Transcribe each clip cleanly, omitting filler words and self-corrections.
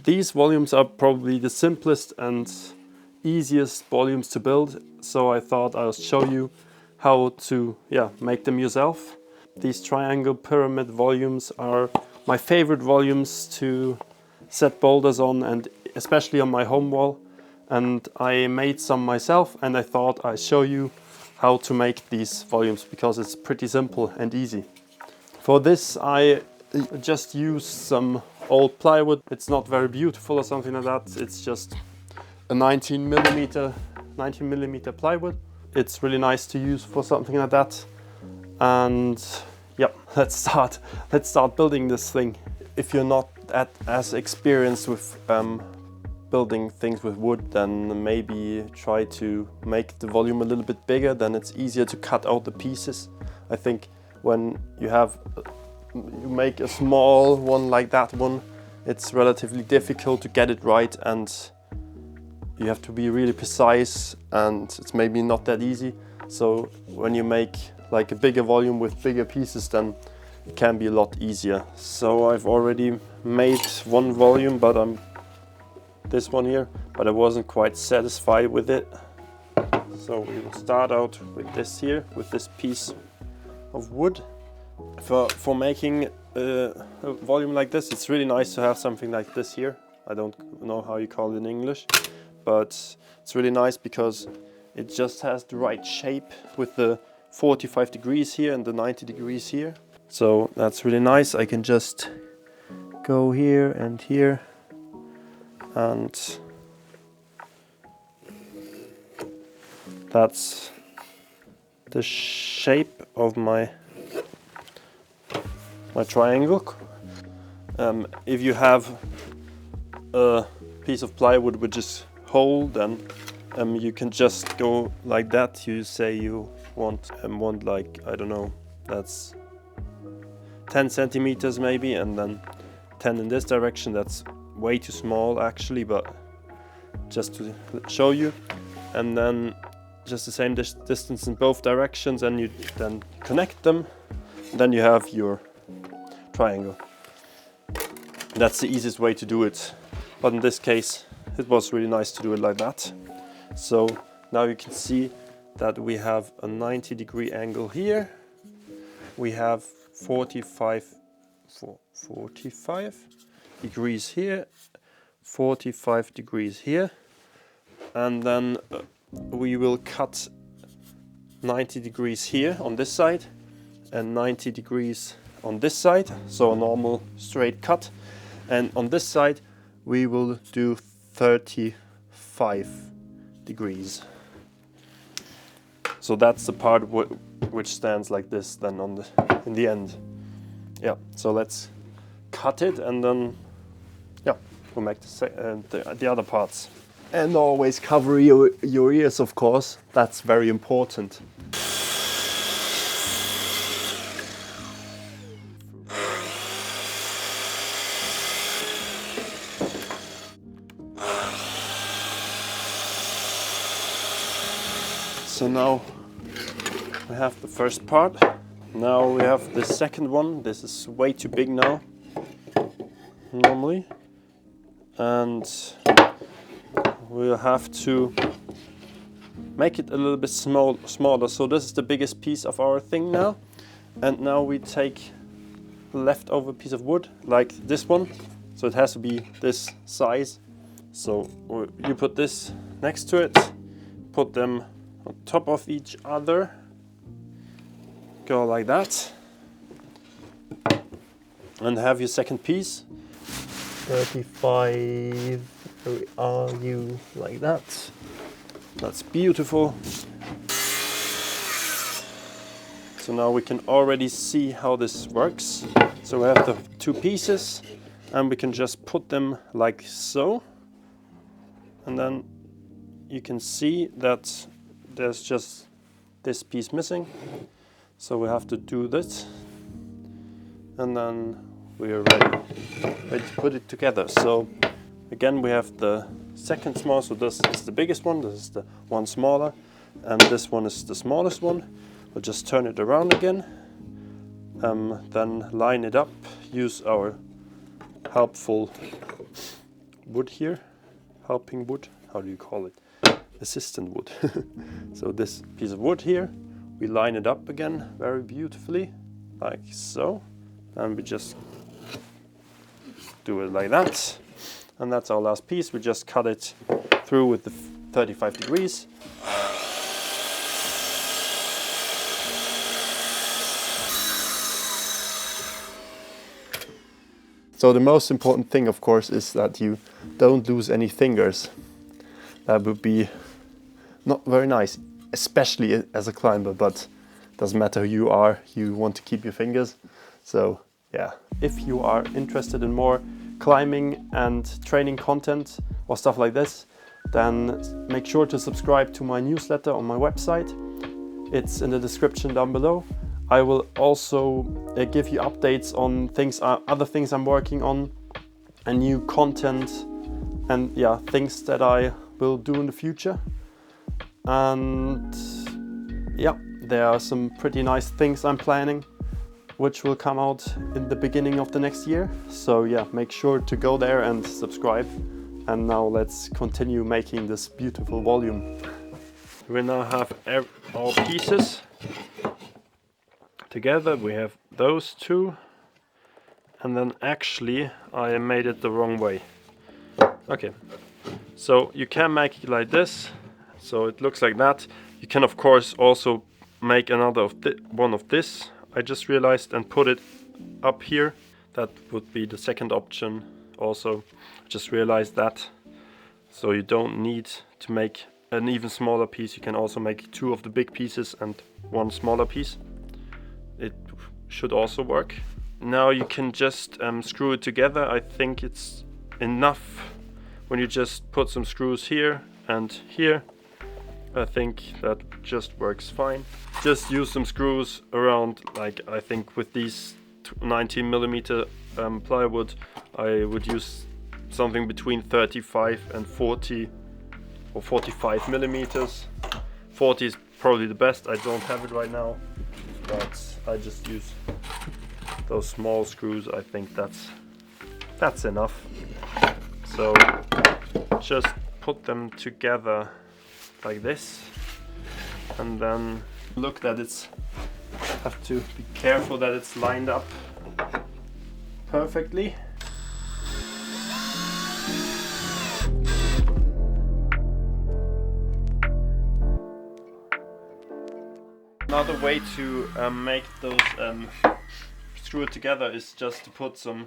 These volumes are probably the simplest and easiest volumes to build, so I thought I'll show you how to make them yourself. These triangle pyramid volumes are my favorite volumes to set boulders on, and especially on my home wall. And I made some myself, and I thought I'd show you how to make these volumes because it's pretty simple and easy. For this I just use some old plywood. It's not very beautiful or something like that. It's just a 19 millimeter plywood. It's really nice to use for something like that. And yeah, let's start building this thing. If you're not as experienced with building things with wood, then maybe try to make the volume a little bit bigger, then it's easier to cut out the pieces. I think when you make a small one like that one, it's relatively difficult to get it right, and you have to be really precise, and it's maybe not that easy. So when you make like a bigger volume with bigger pieces, then it can be a lot easier. So I've already made one volume, but this one here, but I wasn't quite satisfied with it. So we will start out with this here, with this piece of wood. For making a volume like this, it's really nice to have something like this here. I don't know how you call it in English, but it's really nice because it just has the right shape with the 45 degrees here and the 90 degrees here. So that's really nice. I can just go here and here, and that's the shape of my triangle. If you have a piece of plywood which is whole, then you can just go like that. You say you want like, I don't know, that's 10 centimeters maybe, and then 10 in this direction. That's way too small actually, but just to show you. And then just the same distance in both directions, and you then connect them, and then you have your triangle. That's the easiest way to do it, but in this case it was really nice to do it like that. So now you can see that we have a 90 degree angle here, we have 45 degrees here, 45 degrees here, and then we will cut 90 degrees here on this side and 90 degrees on this side, so a normal straight cut. And on this side we will do 35 degrees. So that's the part which stands like this then in the end. Yeah, so let's cut it, and then we'll make the other parts. And always cover your ears, of course. That's very important. So now we have the first part. Now we have the second one. This is way too big now, normally. And we'll have to make it a little bit smaller. So this is the biggest piece of our thing now. And now we take the leftover piece of wood, like this one. So it has to be this size. So you put this next to it, put them on top of each other, go like that, and have your second piece. 35, where are you, like that. That's beautiful. So now we can already see how this works. So we have the two pieces, and we can just put them like so, and then you can see that there's just this piece missing. So we have to do this, and then we are ready to put it together. So again, we have the second small, so this is the biggest one, this is the one smaller, and this one is the smallest one. We'll just turn it around again, then line it up, use our helpful wood here, helping wood, how do you call it? Assistant wood. So this piece of wood here, we line it up again very beautifully, like so. And we just do it like that. And that's our last piece. We just cut it through with the 35 degrees. So the most important thing, of course, is that you don't lose any fingers. That would be not very nice, especially as a climber, but doesn't matter who you are, you want to keep your fingers. So yeah, if you are interested in more climbing and training content or stuff like this, then make sure to subscribe to my newsletter on my website. It's in the description down below. I will also give you updates on things, other things I'm working on, and new content, and yeah, things that I will do in the future. And yeah, there are some pretty nice things I'm planning, which will come out in the beginning of the next year. So yeah, make sure to go there and subscribe. And now let's continue making this beautiful volume. We now have our pieces together. We have those two, and then actually I made it the wrong way. Okay, so you can make it like this, so it looks like that. You can of course also make another one of this, I just realized, and put it up here. That would be the second option also. I just realized that. So you don't need to make an even smaller piece. You can also make two of the big pieces and one smaller piece. It should also work. Now you can just screw it together. I think it's enough when you just put some screws here and here. I think that just works fine. Just use some screws around, like I think with these 19mm plywood, I would use something between 35 and 40 or 45 millimeters. 40 is probably the best. I don't have it right now, but I just use those small screws. I think that's enough. So just put them together like this, and then look that it's, have to be careful that it's lined up perfectly. Another way to make those screw it together is just to put some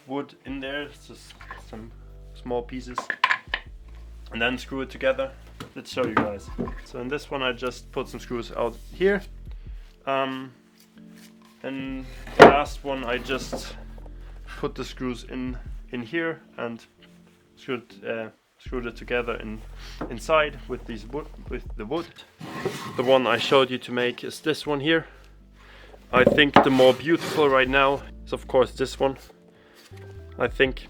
wood in there, just some small pieces, and then screw it together. Let's show you guys. So in this one I just put some screws out here, and the last one I just put the screws in here and screwed it together inside with the wood. The one I showed you to make is this one here. I think the more beautiful right now is of course this one. I think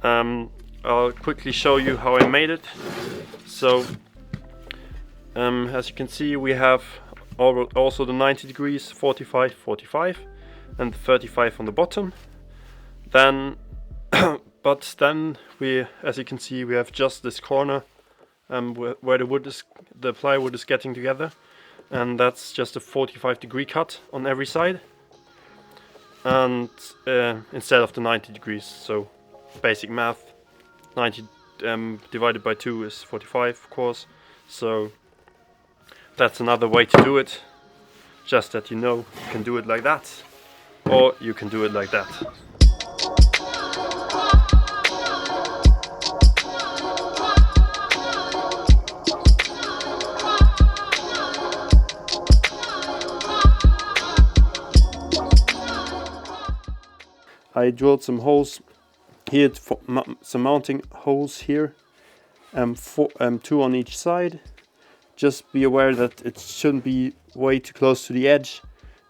I'll quickly show you how I made it. So as you can see, we have also the 90 degrees, 45, 45 and 35 on the bottom. Then but then we, as you can see, we have just this corner where the plywood is getting together, and that's just a 45 degree cut on every side, and instead of the 90 degrees. So basic math, 90 divided by 2 is 45, of course. So that's another way to do it, just that you know you can do it like that, or you can do it like that. I drilled some holes here, some mounting holes here, 2 on each side. Just be aware that it shouldn't be way too close to the edge,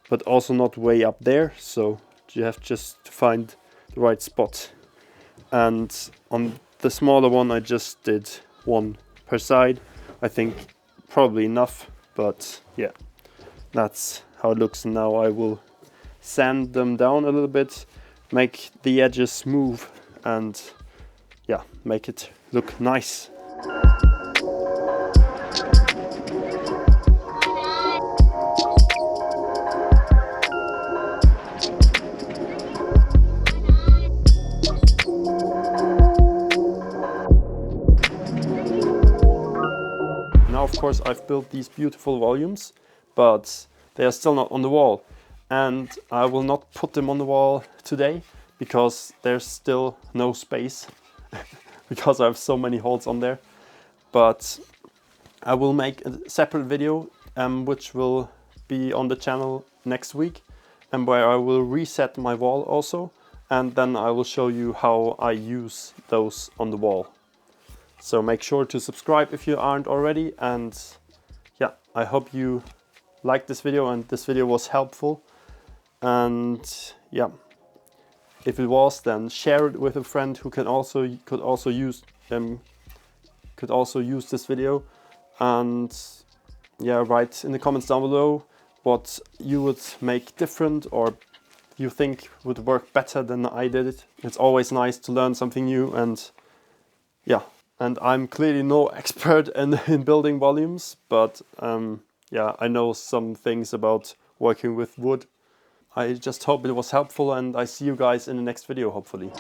but also not way up there, so you have just to find the right spot. And on the smaller one I just did 1 per side. I think probably enough, but yeah, that's how it looks. Now I will sand them down a little bit, make the edges smooth, and yeah, make it look nice. Now, of course, I've built these beautiful volumes, but they are still not on the wall. And I will not put them on the wall today because there's still no space because I have so many holes on there. But I will make a separate video which will be on the channel next week, and where I will reset my wall also, and then I will show you how I use those on the wall. So make sure to subscribe if you aren't already, and yeah, I hope you liked this video and this video was helpful. And yeah, if it was, then share it with a friend who could also use this video. And yeah, write in the comments down below what you would make different or you think would work better than I did it. It's always nice to learn something new, and yeah. And I'm clearly no expert in building volumes, but yeah, I know some things about working with wood. I just hope it was helpful, and I see you guys in the next video, hopefully.